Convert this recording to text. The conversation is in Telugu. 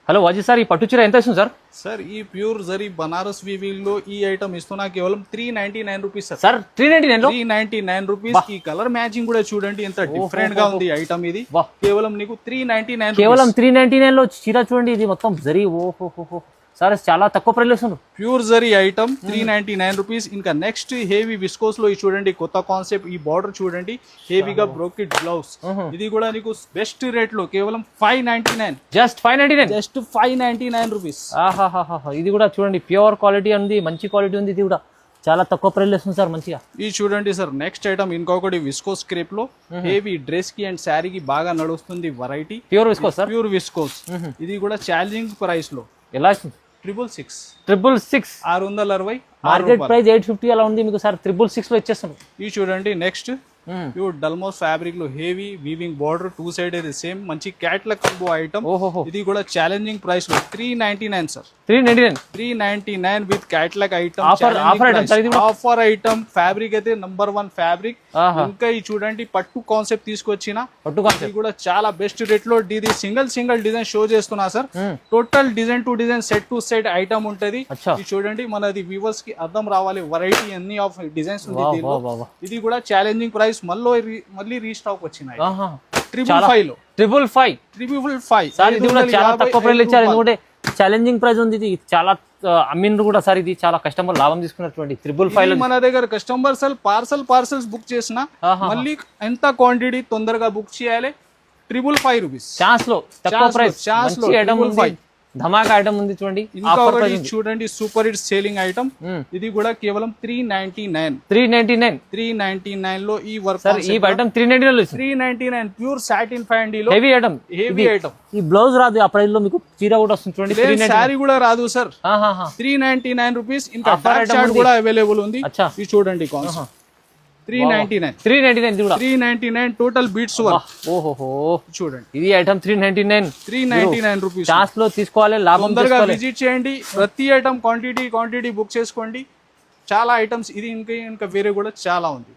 హలో వాజీ సార్, ఈ పట్టు చీర ఎంత ఇస్తుంది సార్? సార్ ఈ ప్యూర్ జరీ బనారస్ వీవింగ్ లో ఈ ఐటమ్ ఇస్తున్నా కేవలం 399 రూపీస్ సార్. 399 399 రూపీస్. ఈ కలర్ మ్యాచింగ్ కూడా చూడండి ఎంత డిఫరెంట్ గా ఉంది ఐటమ్. ఇది కేవలం నీకు 399, కేవలం 399 లో చీర చూడండి. ఇది మొత్తం జరీ. ఓహో సార్, చాలా తక్కువ ప్రైస్ ఇస్తుంది. Pure zari item 399 rupees. ఇంకా నెక్స్ట్ హెవీ విస్కోస్ లో చూడండి కొత్త కాన్సెప్ట్. ఈ బార్డర్ చూడండి, హెవీగా బ్రోకెట్ బ్లౌజ్. ఇది కూడా నీకు బెస్ట్ రేట్ లో కేవలం 599. జస్ట్ 599. Just 599 rupees. ఇది కూడా చూడండి, ప్యూర్ క్వాలిటీ ఉంది, మంచి క్వాలిటీ ఉంది. ఇది కూడా చాలా తక్కువ ప్రైస్ వస్తుంది సార్, మంచిగా. ఇది చూడండి సార్ నెక్స్ట్ ఐటమ్ ఇంకొకటి విస్కోస్ క్రేప్ లో హెవీ డ్రెస్ కి అండ్ శారీ కి బాగా నడుస్తుంది variety. Pure viscose sir. Pure viscose. ఇది కూడా ఛాలెంజింగ్ ప్రైస్ లో ఎలా 666. 660. మార్కెట్ ప్రైస్ 850 అలా ఉంది మీకు సార్. 666 లో ఇచ్చేస్తాను. ఇది చూడండి నెక్స్ట్ ప్యూర్ డల్మోస్ ఫ్యాబ్రిక్ లో heavy weaving border, two side అయితే సేమ్ మంచి క్యాట్లాగ్ కంబో ఐటమ్. ఇది కూడా ఛాలెంజింగ్ ప్రైస్ లో 399 sir. 399 with catalogue item. Offer item. Fabric అయితే నంబర్ 1 ఫ్యాబ్రిక్. ఇంకా ఈ చూడండి పట్టు కాన్సెప్ట్ తీసుకొచ్చిన ఇది కూడా చాలా బెస్ట్ రేట్ లో. ఇది సింగిల్ డిజైన్ షో చేస్తున్నా sir. Total design to design, set to set item ఉంటది. ఇది చూడండి మనది వ్యూవర్స్ కి అర్థం రావాలి, వెరైటీ అన్ని ఆఫ్ డిజైన్స్ ఉంది దీనిలో. ఇది కూడా ఛాలెంజింగ్ ప్రైస్. మళ్ళీ రీస్టాక్ వచ్చినాయి 555. సార్ ఇది కూడా చాలా తక్కువ ప్రైస్ ఇచ్చారు. ఎందుకంటే ఛాలెంజింగ్ ప్రైస్ ఉంది. ఇది చాలా అమ్మిండ్రు కూడా సార్. ఇది చాలా కస్టమర్ లాభం తీసుకున్నటువంటి 555. మన దగ్గర కస్టమర్ పార్సల్స్ బుక్ చేసిన మళ్ళీ ఎంత క్వాంటిటీ తొందరగా బుక్ చేయాలి. 555 రూపీస్. ఛాన్స్ లో తక్కువ ప్రైస్, మంచి ఐటమ్ ఉంది, ధమాకా ఐటమ్ ఉంది చూడండి. చూడండి సూపర్ హిట్ సేలింగ్ ఐటమ్. ఇది కూడా కేవలం 399. 399 లో ఈ వర్క్. ఈ ఐటమ్ 399 ప్యూర్ సాటిన్ ఫ్యాండీ లో హెవీ ఐటమ్. ఈ బ్లౌజ్ రాదు ఆ ప్రైస్ లో, మీకు చీర కూడా వస్తుంది చూడండి. సారీ కూడా రాదు సార్. 399 రూపీస్. ఇంకా డార్క్ షార్ట్ కూడా అవైలబుల్ ఉంది. ఇది చూడండి 399 టోటల్ బీట్స్ వర్క్. చూడండి ఇది ఐటమ్ 399 రూపీస్. ఛాన్స్ లో తీసుకోవాలి, లాభం తీసుకోవాలి. విజిట్ చేయండి. ప్రతి ఐటమ్ క్వాంటిటీ బుక్ చేసుకోండి. చాలా ఐటమ్స్ ఇది ఇంకా వేరే కూడా చాలా ఉంది.